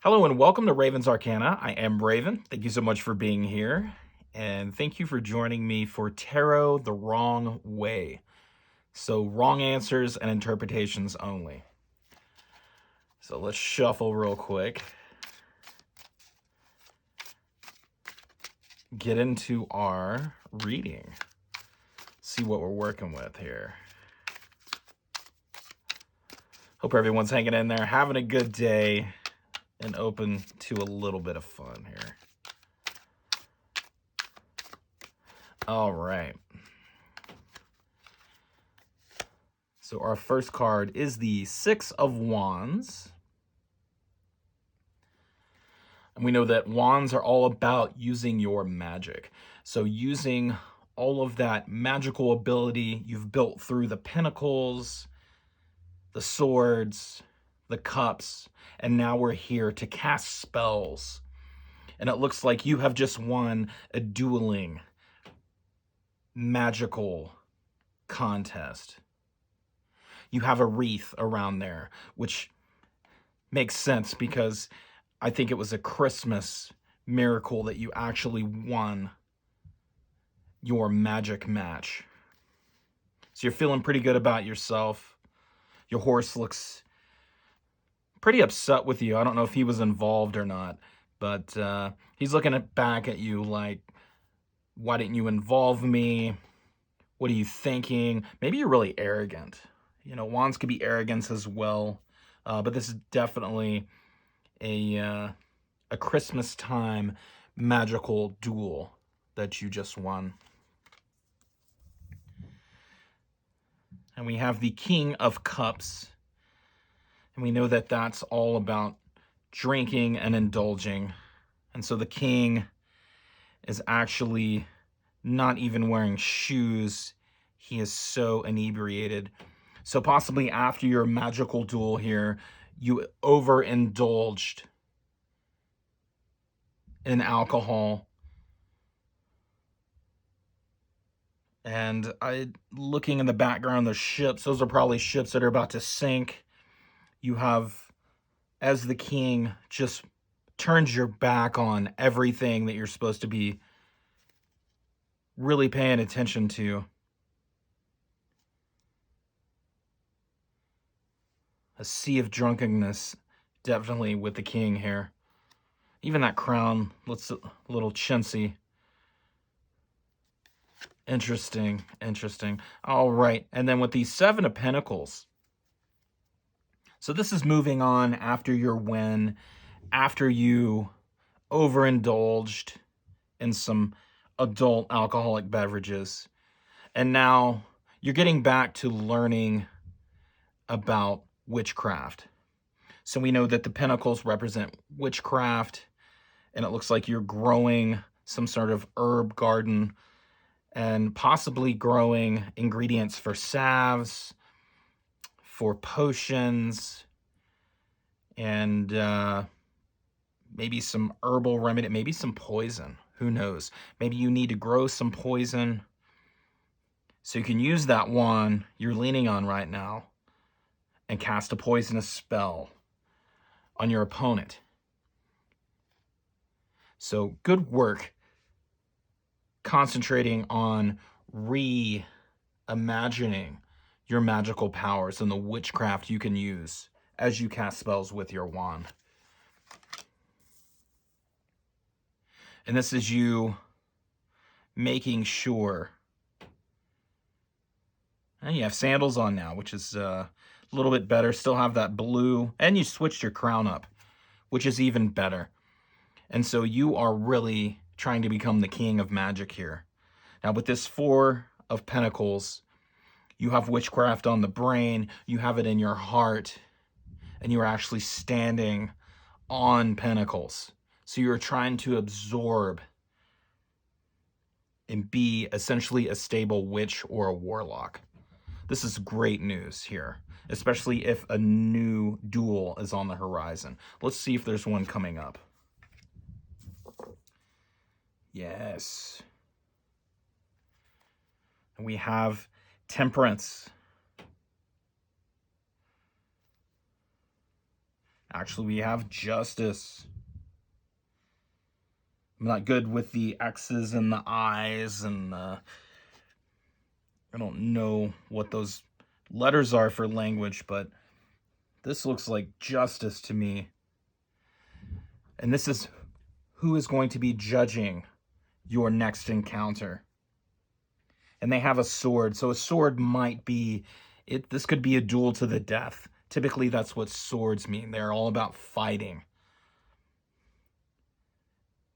Hello and welcome to Raven's Arcana. I am Raven. Thank you so much for being here. And thank you for joining me for Tarot the Wrong Way. So, wrong answers and interpretations only. So, let's shuffle real quick. Get into our reading. See what we're working with here. Hope everyone's hanging in there, having a good day, and open to a little bit of fun here. All right. So our first card is the Six of Wands. And we know that wands are all about using your magic. So using all of that magical ability you've built through the pentacles, the swords, the cups, and now we're here to cast spells. And it looks like you have just won a dueling magical contest. You have a wreath around there, which makes sense because I think it was a Christmas miracle that you actually won your magic match. So you're feeling pretty good about yourself. Your horse looks pretty upset with you. I don't know if he was involved or not, but he's looking back at you like, why didn't you involve me? What are you thinking? Maybe you're really arrogant. You know, wands could be arrogance as well, but this is definitely a Christmas time magical duel that you just won. And we have the King of Cups. And we know that that's all about drinking and indulging. And so the king is actually not even wearing shoes. He is so inebriated. So possibly after your magical duel here, you overindulged in alcohol. And looking in the background, there's ships. Those are probably ships that are about to sink. You have, as the king, just turns your back on everything that you're supposed to be really paying attention to. A sea of drunkenness, definitely with the king here. Even that crown looks a little chintzy. Interesting. All right, and then with the Seven of Pentacles. So this is moving on after your win, after you overindulged in some adult alcoholic beverages. And now you're getting back to learning about witchcraft. So we know that the pentacles represent witchcraft, and it looks like you're growing some sort of herb garden and possibly growing ingredients for salves, for potions, and maybe some herbal remedy, maybe some poison. Who knows? Maybe you need to grow some poison so you can use that wand you're leaning on right now and cast a poisonous spell on your opponent. So good work concentrating on reimagining your magical powers and the witchcraft you can use as you cast spells with your wand. And this is you making sure. And you have sandals on now, which is a little bit better. Still have that blue. And you switched your crown up, which is even better. And so you are really trying to become the king of magic here. Now with this Four of Pentacles, you have witchcraft on the brain, you have it in your heart, and you are actually standing on pentacles. So you're trying to absorb and be essentially a stable witch or a warlock. This is great news here, especially if a new duel is on the horizon. Let's see if there's one coming up. Yes. And we have Temperance. Actually, we have justice. I'm not good with the X's and the I's, and I don't know what those letters are for language, but this looks like justice to me. And this is who is going to be judging your next encounter. And they have a sword, so a sword might be it. This could be a duel to the death. Typically, that's what swords mean. They're all about fighting.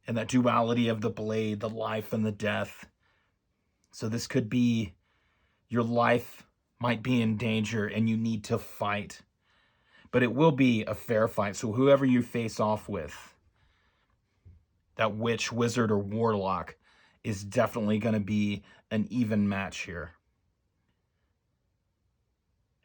And that duality of the blade, the life and the death. So this could be your life might be in danger and you need to fight. But it will be a fair fight. So whoever you face off with, that witch, wizard, or warlock, is definitely going to be an even match here.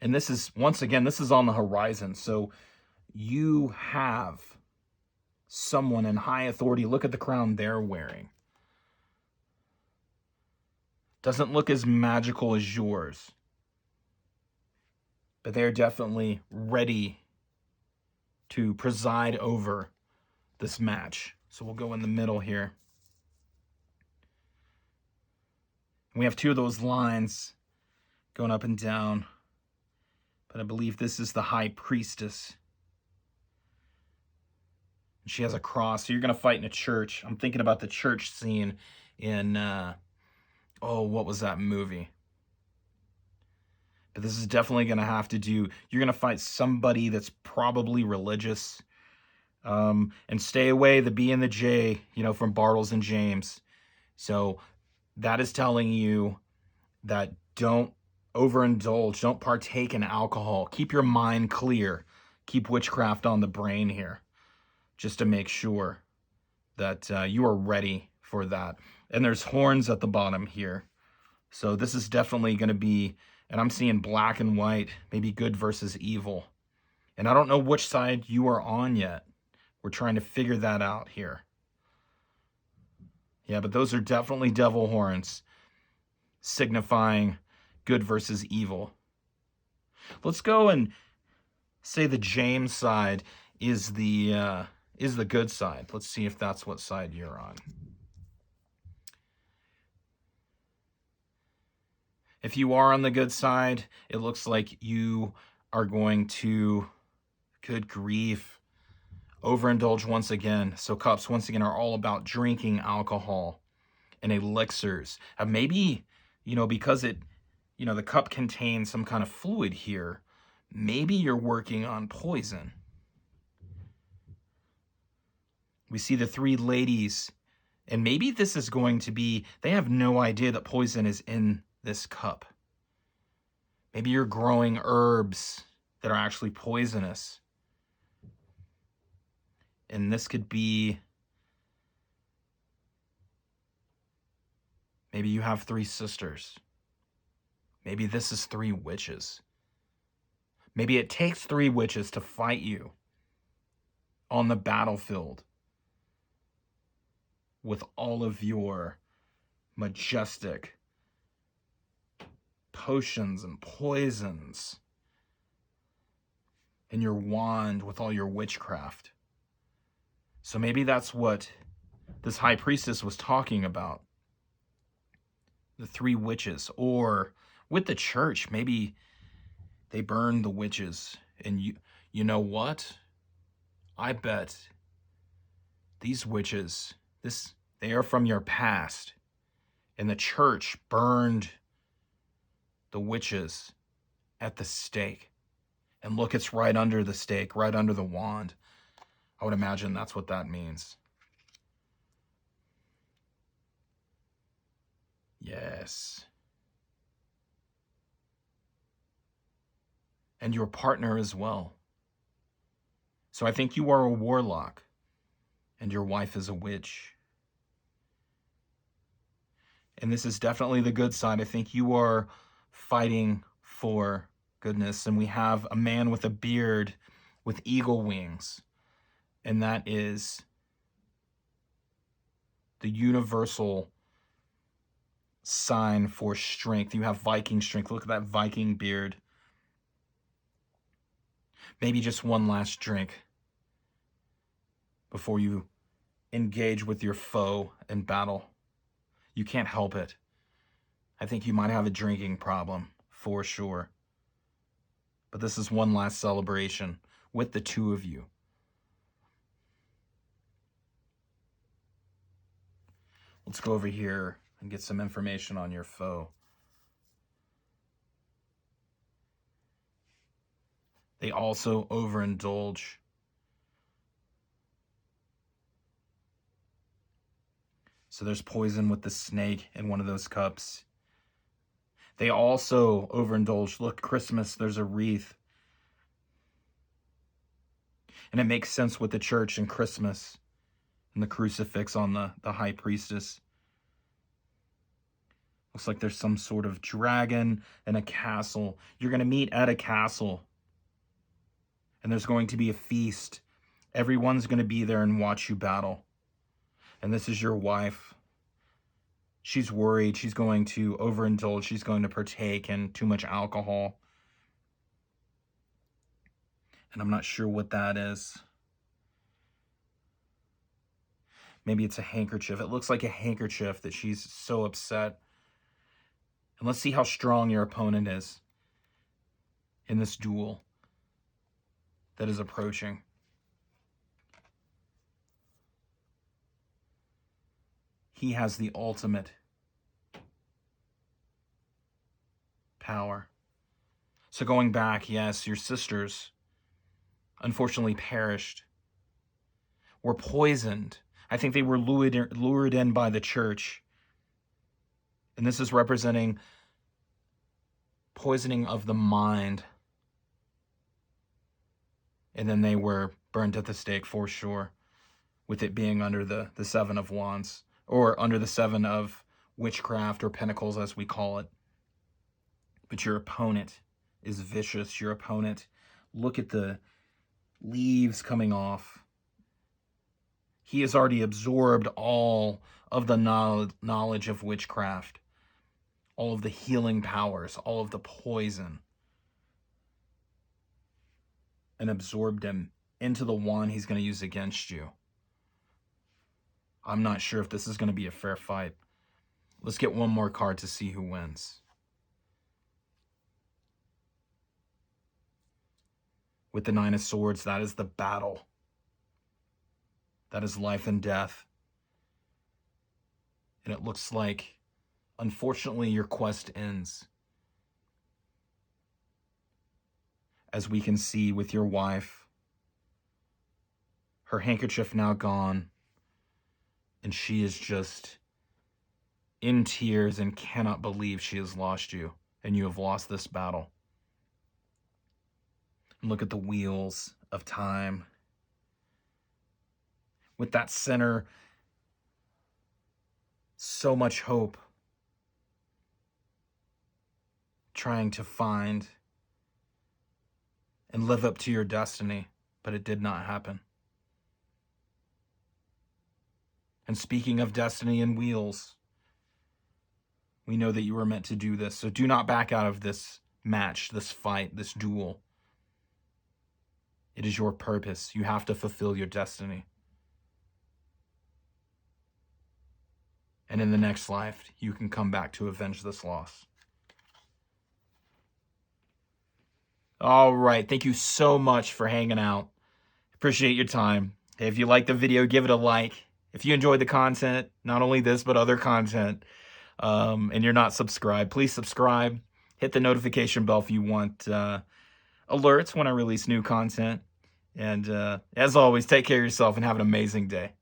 And this is, once again, this is on the horizon. So you have someone in high authority. Look at the crown they're wearing. Doesn't look as magical as yours. But they're definitely ready to preside over this match. So we'll go in the middle here. And we have two of those lines going up and down. But I believe this is the high priestess. She has a cross. So you're going to fight in a church. I'm thinking about the church scene in, what was that movie? But this is definitely going to have to do, you're going to fight somebody that's probably religious. And stay away, the B and the J, from Bartles and James. So that is telling you that don't overindulge, don't partake in alcohol. Keep your mind clear. Keep witchcraft on the brain here, just to make sure that you are ready for that. And there's horns at the bottom here. So this is definitely going to be, and I'm seeing black and white, maybe good versus evil. And I don't know which side you are on yet. We're trying to figure that out here. Yeah, but those are definitely devil horns, signifying good versus evil. Let's go and say the James side is the good side. Let's see if that's what side you're on. If you are on the good side, it looks like you are going to, good grief, overindulge once again. So cups, once again, are all about drinking alcohol and elixirs. Maybe, because it, the cup contains some kind of fluid here, maybe you're working on poison. We see the three ladies, and maybe this is going to be, they have no idea that poison is in this cup. Maybe you're growing herbs that are actually poisonous. And this could be, maybe you have three sisters. Maybe this is three witches. Maybe it takes three witches to fight you on the battlefield with all of your majestic potions and poisons and your wand with all your witchcraft. So maybe that's what this high priestess was talking about. The three witches. Or with the church, maybe they burned the witches. And you know what? I bet these witches, they are from your past. And the church burned the witches at the stake. And look, it's right under the stake, right under the wand. I would imagine that's what that means. Yes. And your partner as well. So I think you are a warlock, and your wife is a witch. And this is definitely the good side. I think you are fighting for goodness. And we have a man with a beard with eagle wings. And that is the universal sign for strength. You have Viking strength. Look at that Viking beard. Maybe just one last drink. before you engage with your foe in battle. You can't help it. I think you might have a drinking problem, for sure. But this is one last celebration with the two of you. Let's go over here and get some information on your foe. They also overindulge. So there's poison with the snake in one of those cups. They also overindulge. Look, Christmas, there's a wreath. And it makes sense with the church and Christmas and the crucifix on the high priestess. Looks like there's some sort of dragon and a castle. You're going to meet at a castle. And there's going to be a feast. Everyone's going to be there and watch you battle. And this is your wife. She's worried. She's going to overindulge. She's going to partake in too much alcohol. And I'm not sure what that is. Maybe it's a handkerchief. It looks like a handkerchief that she's so upset. And let's see how strong your opponent is in this duel that is approaching. He has the ultimate power. So going back, yes, your sisters unfortunately perished, were poisoned. I think they were lured in by the church. And this is representing poisoning of the mind. And then they were burned at the stake for sure, with it being under the Seven of Wands, or under the Seven of Witchcraft, or Pentacles as we call it. But your opponent is vicious. Your opponent, look at the leaves coming off. He has already absorbed all of the knowledge of witchcraft, all of the healing powers, all of the poison, and absorbed him into the wand he's going to use against you. I'm not sure if this is going to be a fair fight. Let's get one more card to see who wins. With the Nine of Swords, that is the battle. That is life and death. And it looks like, unfortunately, your quest ends. As we can see with your wife, her handkerchief now gone, and she is just in tears and cannot believe she has lost you, and you have lost this battle. And look at the wheels of time. With that center, so much hope. Trying to find and live up to your destiny, but it did not happen. And speaking of destiny and wheels, we know that you were meant to do this, so do not back out of this match, this fight, this duel. It is your purpose. You have to fulfill your destiny. And in the next life, you can come back to avenge this loss. All right. Thank you so much for hanging out. Appreciate your time. If you like the video, give it a like. If you enjoyed the content, not only this, but other content, and you're not subscribed, please subscribe. Hit the notification bell if you want alerts when I release new content. And as always, take care of yourself and have an amazing day.